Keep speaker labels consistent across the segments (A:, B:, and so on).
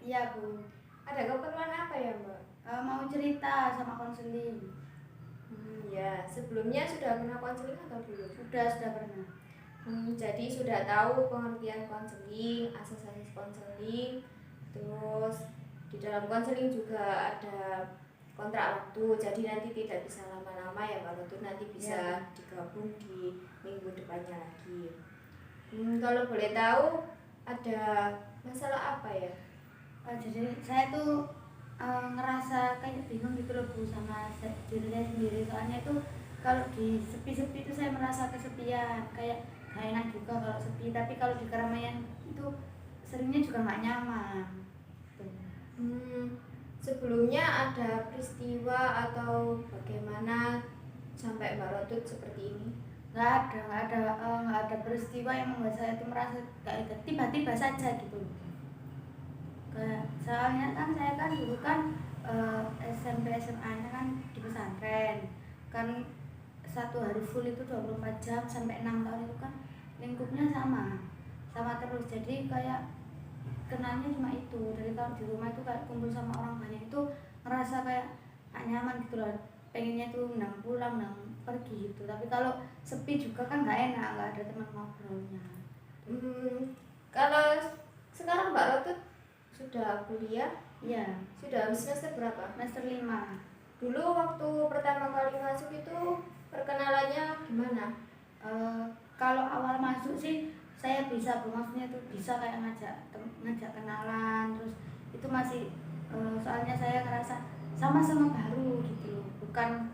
A: Iya Bu.
B: Ada keperluan apa ya Mbak?
A: Mau cerita sama konseling.
B: Ya, sebelumnya sudah pernah konseling atau belum?
A: Sudah pernah.
B: Jadi sudah tahu pengertian konseling, asas-asas konseling, terus di dalam konseling juga ada kontrak waktu, jadi nanti tidak bisa lama-lama ya Mbak Rotut, nanti bisa digabung di minggu depannya lagi. Kalau boleh tahu ada masalah apa ya?
A: Jadi saya tuh ngerasa kayak bingung gitu loh Bu sama diri saya sendiri. Soalnya itu kalau di sepi-sepi itu saya merasa kesepian, kayak gak enak juga kalau sepi. Tapi kalau di keramaian itu seringnya juga gak nyaman.
B: Sebelumnya ada peristiwa atau bagaimana sampai Mbak Rotut seperti ini?
A: Nggak ada peristiwa yang membuat saya itu merasa kayak tiba-tiba saja gitu. Soalnya kan saya kan dulu kan SMP SMA-nya kan di pesantren kan, satu hari full itu 24 jam sampai 6 tahun itu kan lingkupnya sama terus, jadi kayak kenalnya cuma itu. Dari kalau di rumah itu kayak kumpul sama orang banyak itu ngerasa kayak gak nyaman gitu loh, pengennya tuh nang pulang nang pergi gitu. Tapi kalau sepi juga kan gak enak, gak ada teman ngobrolnya.
B: Kalau sekarang Mbak Rotut sudah kuliah?
A: Iya.
B: Sudah semester berapa?
A: Semester 5.
B: Dulu waktu pertama kali masuk itu perkenalannya gimana?
A: Kalau awal masuk sih saya bisa, maksudnya tuh bisa kayak ngajak kenalan, terus itu masih soalnya saya ngerasa sama-sama baru gitu loh, bukan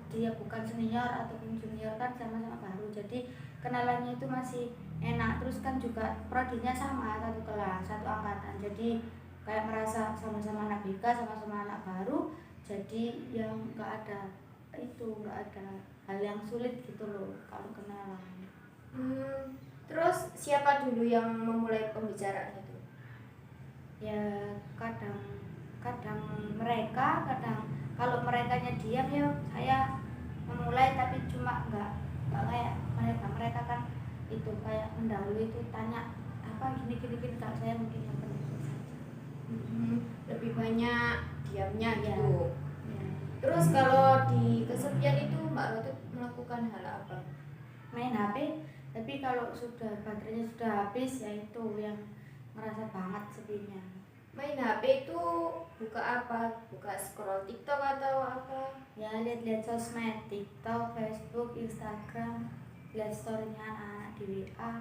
A: senior ataupun junior, kan sama-sama baru, jadi kenalannya itu masih enak. Terus kan juga prodinya sama, satu kelas satu angkatan, jadi kayak merasa sama-sama anak BK, sama-sama anak baru, jadi yang nggak ada hal yang sulit gitu loh kalau kenalan.
B: Terus siapa dulu yang memulai pembicaraan itu?
A: Ya kadang mereka, kadang kalau merekanya diam ya saya memulai, tapi cuma nggak kayak mereka kan itu kayak mendahului itu tanya apa gini, kalau saya mungkin yang penting saja.
B: Lebih banyak diamnya gitu. Ya. Terus kalau di kesepian itu Mbak Rotut melakukan hal apa?
A: Main HP, tapi kalau sudah baterainya sudah habis ya itu yang merasa banget sepinya.
B: Main HP itu buka apa? Buka scroll TikTok atau apa?
A: Ya lihat-lihat sosmed, TikTok, Facebook, Instagram, lihat story-nya anak-anak di WA.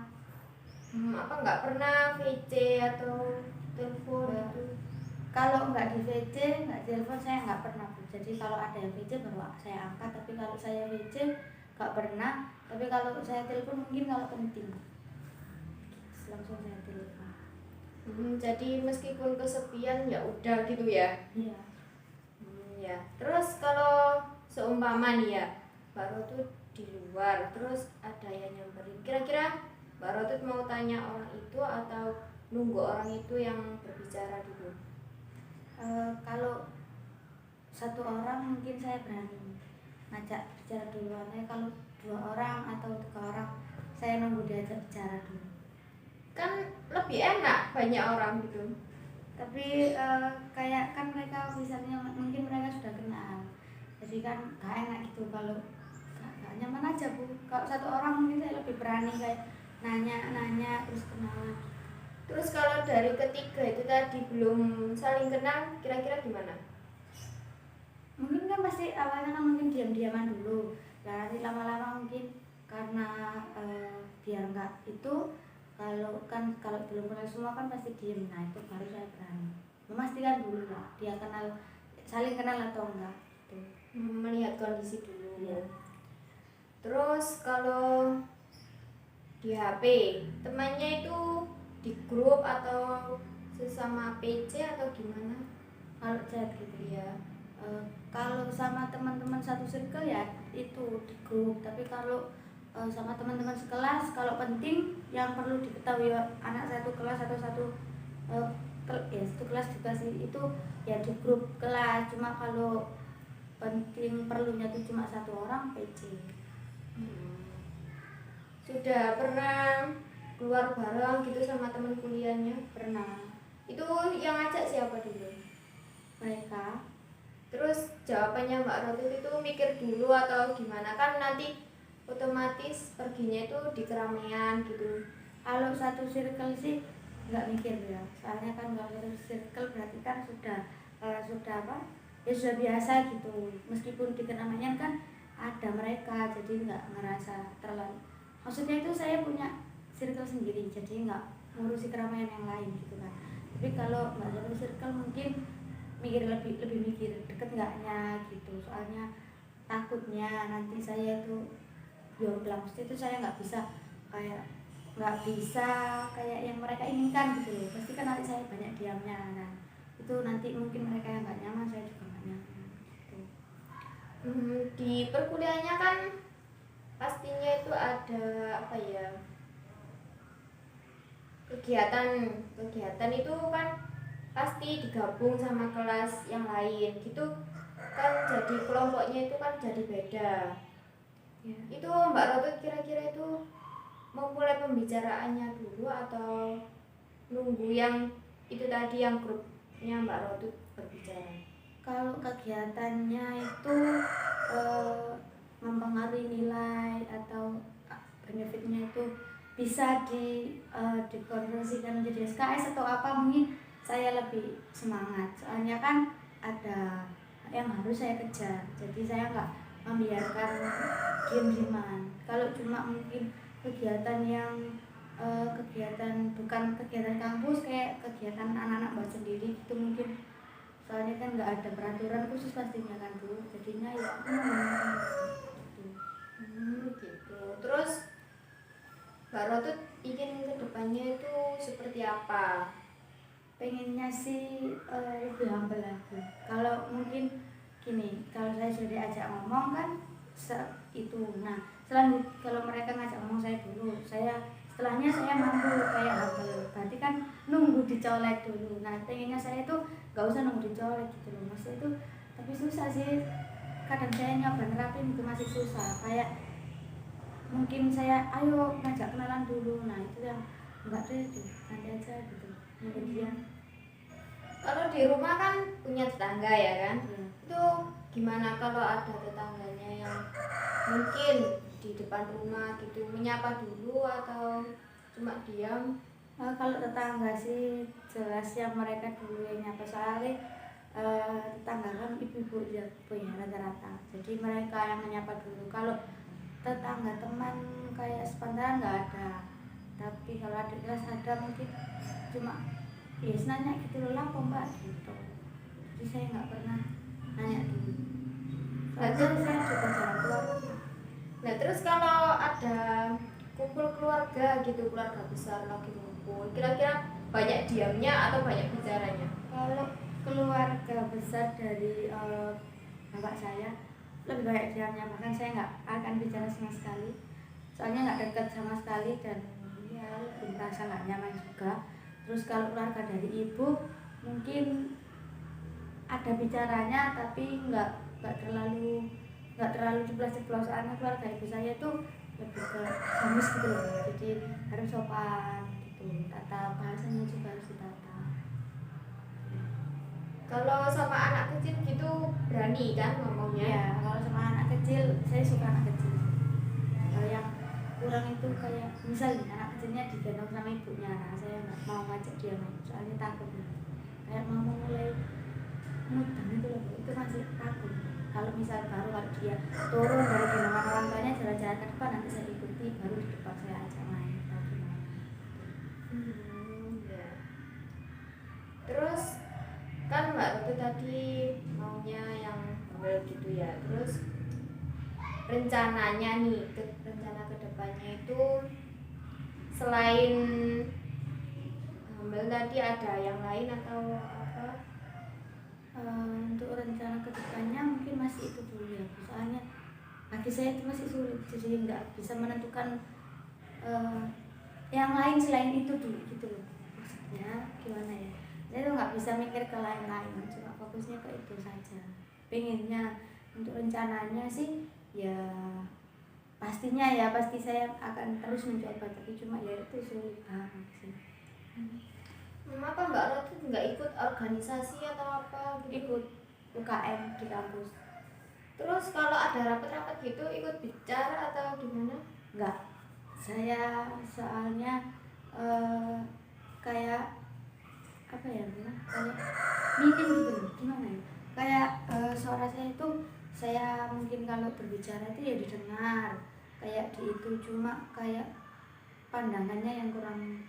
B: Apa nggak pernah VC atau telepon itu?
A: Kalau nggak di VC, nggak telepon, saya nggak pernah. Jadi kalau ada yang VC baru saya angkat, tapi kalau saya VC nggak pernah. Tapi kalau saya telepon mungkin kalau penting langsung saya telepon.
B: Jadi meskipun kesepian ya udah gitu ya?
A: Iya.
B: Ya. Terus kalau seumpama nih ya, Mbak Rotut di luar, terus ada yang nyamperin, kira-kira Mbak Rotut mau tanya orang itu atau nunggu orang itu yang berbicara dulu?
A: Kalau satu orang mungkin saya berani ngajak bicara duluan. Kalau 2 orang atau 3 orang saya nunggu diajak bicara dulu.
B: Kan lebih enak banyak orang gitu.
A: Tapi kayak kan mereka misalnya mungkin mereka sudah kenal, jadi kan gak enak gitu kalau gak nyaman aja Bu. Kalau satu orang mungkin saya lebih berani kayak nanya terus kenalan.
B: Terus kalau dari ketiga itu tadi belum saling kenal, kira-kira gimana?
A: Mungkin kan pasti awalnya kan mungkin diam-diaman dulu, nanti lama-lama mungkin karena biar nggak itu, kalau belum kenal semua kan pasti diem. Nah itu baru saya berani memastikan dulu lah dia kenal, saling kenal atau enggak gitu.
B: Melihat kondisi dulu
A: ya.
B: Terus kalau di HP temannya itu di grup atau sesama PC atau gimana?
A: Kalau chat gitu ya, kalau sama teman-teman satu circle ya itu di grup. Tapi kalau sama teman-teman sekelas, kalau penting yang perlu diketahui anak satu kelas atau satu kelas juga sih, itu ya di grup kelas. Cuma kalau penting perlunya itu cuma satu orang PC.
B: Sudah pernah keluar bareng gitu sama teman kuliahnya?
A: Pernah.
B: Itu yang ngajak siapa dulu?
A: mereka.
B: Terus jawabannya Mbak Rotut itu mikir dulu atau gimana, kan nanti otomatis perginya itu di keramaian gitu.
A: Kalau satu circle sih nggak mikir ya, soalnya kan kalau satu circle berarti kan sudah apa ya, sudah biasa gitu. Meskipun di keramaian kan ada mereka, jadi nggak ngerasa terlalu, maksudnya itu saya punya circle sendiri, jadi nggak ngurusi keramaian yang lain gitu kan. Tapi kalau nggak satu circle mungkin lebih mikir deket nggaknya gitu, soalnya takutnya nanti saya itu jomblang, pasti itu saya nggak bisa kayak yang mereka inginkan gitu loh. Pasti kan nanti saya banyak diamnya, nah itu nanti mungkin mereka yang nggak nyaman, saya juga nggak nyaman gitu.
B: Di perkuliahannya kan pastinya itu ada apa ya, kegiatan itu kan pasti digabung sama kelas yang lain gitu kan, jadi kelompoknya itu kan jadi beda
A: Ya.
B: Itu Mbak Rotut kira-kira itu memulai pembicaraannya dulu atau nunggu yang itu tadi yang grupnya Mbak Rotut berbicara?
A: Kalau kegiatannya itu mempengaruhi nilai atau benefitnya itu bisa dikonversikan menjadi SKS atau apa, mungkin saya lebih semangat, soalnya kan ada yang harus saya kejar, jadi saya nggak membiarkan diem-dieman. Kalau cuma mungkin kegiatan yang kegiatan bukan kegiatan kampus, kayak kegiatan anak-anak buat sendiri gitu mungkin, soalnya kan nggak ada peraturan khusus pastinya kan Bu, jadinya ya gitu.
B: Gitu. Terus Mbak Rotut ingin kedepannya itu seperti apa?
A: Pengennya sih lebih humble lagi. Kalau mungkin gini, kalau saya sudah diajak ngomong kan itu, nah selanjut kalau mereka ngajak ngomong saya dulu, setelahnya saya mampu kayak humble, berarti kan nunggu dicolek dulu. Nah pengennya saya itu nggak usah nunggu dicolek gitu loh, maksudnya itu. Tapi susah sih, kadang saya nyoba nerapin itu masih susah, kayak mungkin saya ayo ngajak kenalan dulu, nah itu yang enggak deh, nanti aja gitu. Kemudian
B: Kalau di rumah kan punya tetangga ya kan?
A: ya.
B: Itu gimana kalau ada tetangganya yang mungkin di depan rumah gitu, menyapa dulu atau cuma diam?
A: Kalau tetangga sih jelas yang mereka dulu yang nyapa, soalnya tetangga kan ibu-ibu ya Bu ya rata-rata, jadi mereka yang menyapa dulu. Kalau tetangga teman kayak sepantaran nggak ada, tapi kalau adik kelas ada mungkin cuma ya nanya gitu loh, lapor mbak gitu, jadi saya nggak pernah nanya dulu, soalnya saya juga jarang keluar rumah.
B: Nah terus kalau ada kumpul keluarga gitu, keluarga besar lagi ngumpul, kira-kira banyak diamnya atau banyak bicaranya?
A: Kalau keluarga besar dari bapak saya lebih banyak diamnya, bahkan saya nggak akan bicara sama sekali, soalnya nggak dekat sama sekali dan ya lebih merasa nggak nyaman juga. Terus kalau keluarga dari ibu mungkin ada bicaranya, tapi nggak terlalu ceplos-ceplos, soalnya keluarga ibu saya itu lebih ke gamis gitu loh, jadi harus sopan gitu, tata bahasanya juga harus ditata.
B: Kalau sama anak kecil gitu berani kan ngomongnya?
A: Ya kalau sama anak kecil, saya suka anak kecil. Kalau yang kurang itu kayak misalnya anak kecilnya digendong sama ibunya, nah saya nggak mau ngajak dia main, soalnya takut kayak mau mulai mudeng itu loh, itu masih takut. Kalau misal kalau dia turun dari gendongan orang tuanya jalan-jalan ke depan, nanti saya ikuti, baru di depan saya ajak main atau gimana.
B: Ya. Terus kan Mbak Rutu tadi maunya yang hamil gitu ya, terus rencananya nih, rencana kedepannya itu selain hamil tadi ada yang lain atau apa?
A: Untuk rencana kedepannya mungkin masih itu dulu ya, soalnya bagi saya itu masih sulit, jadi nggak bisa menentukan yang lain selain itu dulu gitu loh, maksudnya gimana ya, saya tuh nggak bisa mikir ke lain-lain, cuma fokusnya ke itu saja. Pengennya untuk rencananya sih ya pastinya ya, pasti saya akan terus mencoba, tapi cuma ya itu sulit banget sih.
B: Kenapa Mbak Roti nggak ikut organisasi atau apa gitu?
A: Ikut UKM di kampus.
B: Terus kalau ada rapat-rapat gitu ikut bicara atau gimana?
A: Enggak, saya soalnya kayak apa ya namanya, kayak minim gitu loh, gimana ya, kayak suara saya itu, saya mungkin kalau berbicara itu ya didengar kayak di itu, cuma kayak pandangannya yang kurang,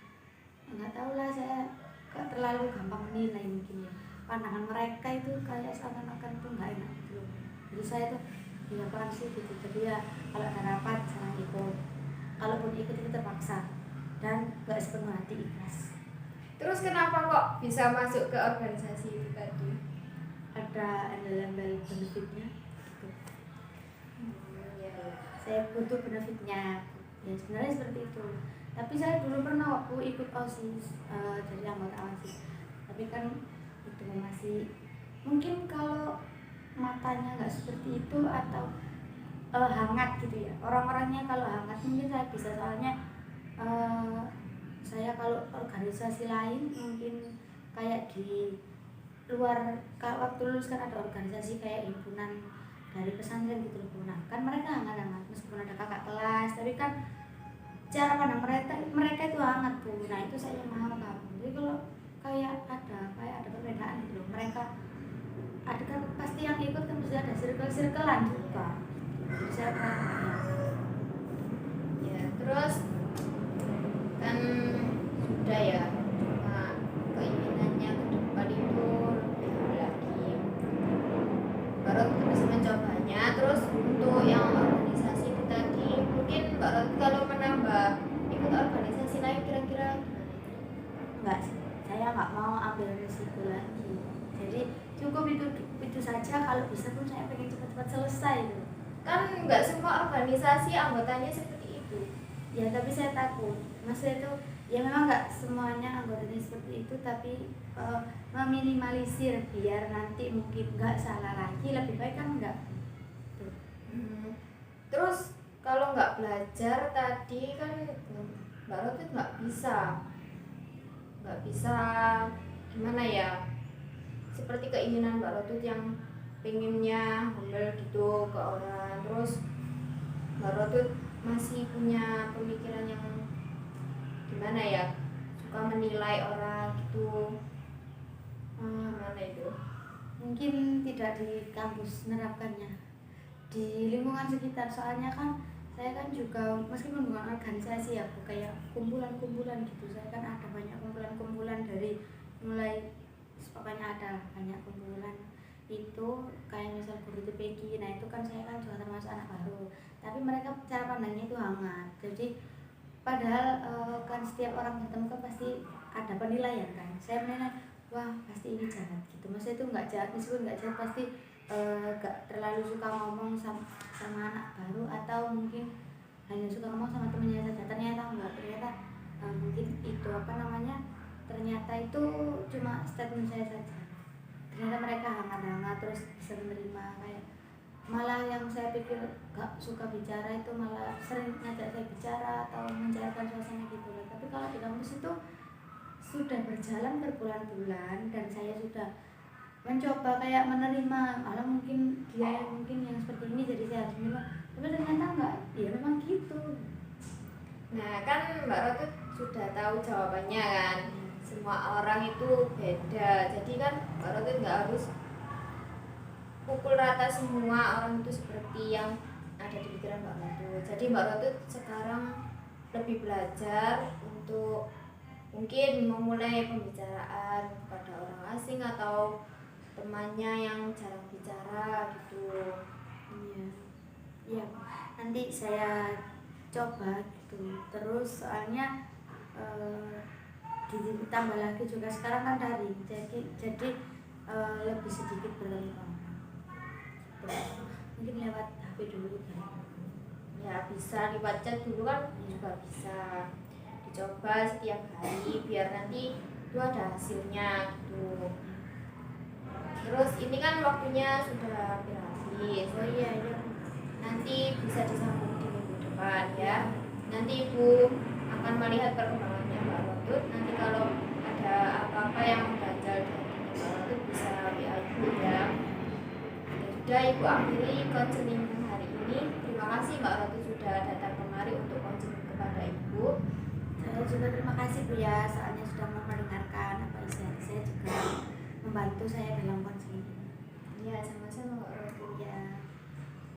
A: nggak tahu lah, saya nggak terlalu gampang menilai mungkin ya, pandangan mereka itu kayak seakan-akan tuh nggak enak gitu loh. Jadi saya tuh ya apaan sih gitu, jadi ya kalau ada rapat jangan ikut, kalaupun ikut itu terpaksa dan nggak sepenuh hati ikhlas.
B: Terus kenapa kok bisa masuk ke organisasi itu tadi?
A: Ada embel-embel benefitnya gitu.
B: Ya.
A: Saya butuh benefitnya ya, sebenarnya seperti itu. Tapi saya dulu pernah waktu ikut OSIS, jadi anggota OSIS, tapi kan itu masih, mungkin kalau matanya nggak seperti itu atau hangat gitu ya, orang-orangnya kalau hangat mungkin saya bisa, soalnya saya kalau organisasi lain mungkin kayak di luar, kalau waktu lulus kan ada organisasi kayak himpunan dari pesantren gitu loh. Nah kan mereka hangat-hangat meskipun ada kakak kelas, tapi kan cara pandang mereka itu hangat Bu. Nah itu saya mau kamu. Jadi kalau kayak ada perbedaan gitu loh. Mereka ada kan pasti yang ikut kan pasti ada circle-circlean juga. Jadi saya paham.
B: Ya, terus kan sudah ya, cuma keinginannya ke depan itu lebih lagi. Baru terus mencobanya. Terus untuk yang organisasi itu tadi, mungkin Mbak Rot kalau menambah ikut organisasi lain kira-kira
A: Enggak sih, saya nggak mau ambil risiko lagi. Jadi cukup itu saja, kalau bisa pun saya pengen cepat-cepat selesai gitu.
B: kan nggak semua organisasi anggotanya seperti itu.
A: Ya tapi saya takut, maksudnya itu ya memang nggak semuanya anggotanya seperti itu, tapi meminimalisir biar nanti mungkin nggak salah lagi, lebih baik kan enggak.
B: Terus kalau nggak belajar tadi kan Mbak Rot itu nggak bisa gimana ya, seperti keinginan Mbak Rot itu yang pengennya humble gitu ke orang. Terus Mbak Rot itu masih punya pemikiran yang gimana ya, suka menilai orang gitu. Gimana itu?
A: Mungkin tidak di kampus menerapkannya, di lingkungan sekitar, soalnya kan saya kan juga meskipun bukan organisasi ya Bu, kayak kumpulan-kumpulan gitu, saya kan ada banyak kumpulan-kumpulan dari mulai, pokoknya ada banyak kumpulan itu, kayak misal guru TPG. Nah itu kan saya kan juga termasuk anak baru, tapi mereka cara pandangnya itu hangat. Jadi padahal kan setiap orang bertemu kan pasti ada penilaian kan, saya menilai wah pasti ini jahat gitu, maksudnya itu nggak jahat, meskipun nggak jahat pasti gak terlalu suka ngomong sama anak baru, atau mungkin hanya suka ngomong sama temennya saja. Ternyata enggak, ternyata mungkin itu apa namanya, ternyata itu cuma statement saya saja. Ternyata mereka hangat-hangat terus bisa menerima, kayak malah yang saya pikir gak suka bicara itu malah sering ngajak saya bicara atau mencairkan suasana gitu loh. Tapi kalau di kampus itu sudah berjalan berbulan-bulan dan saya sudah mencoba kayak menerima, malah mungkin dia yang mungkin yang seperti ini jadi saya harus menerima, tapi ternyata enggak, ya memang gitu.
B: Nah kan Mbak Rot sudah tahu jawabannya kan, semua orang itu beda, jadi kan Mbak Rot nggak harus pukul rata semua orang itu seperti yang ada di pikiran Mbak Rot. Jadi Mbak Rot sekarang lebih belajar untuk mungkin memulai pembicaraan kepada orang asing atau temannya yang jarang bicara gitu.
A: Iya, iya. Nanti saya coba gitu. Terus soalnya ditambah lagi juga sekarang kan daring, jadi lebih sedikit bertemu orang. Mungkin lewat HP dulu kan.
B: Ya bisa lewat chat dulu kan juga bisa dicoba setiap hari biar nanti itu ada hasilnya gitu. Terus ini kan waktunya sudah hampir habis.
A: Oh iya, iya.
B: Nanti bisa disambung di minggu depan ya. Nanti Ibu akan melihat perkembangannya Mbak Rotut. Nanti kalau ada apa apa-apa yang mengganjal di hati Mbak Ratu bisa WA Ibu ya. Ya sudah, Ibu akhiri konseling hari ini. Terima kasih Mbak Ratu sudah datang kemari untuk konseling kepada Ibu.
A: Saya juga terima kasih Bu ya, soalnya sudah mau mendengarkan apa isi hati saya, juga membantu saya dalam konseling.
B: Ya, sama-sama Mbak Ratu.
A: Ya.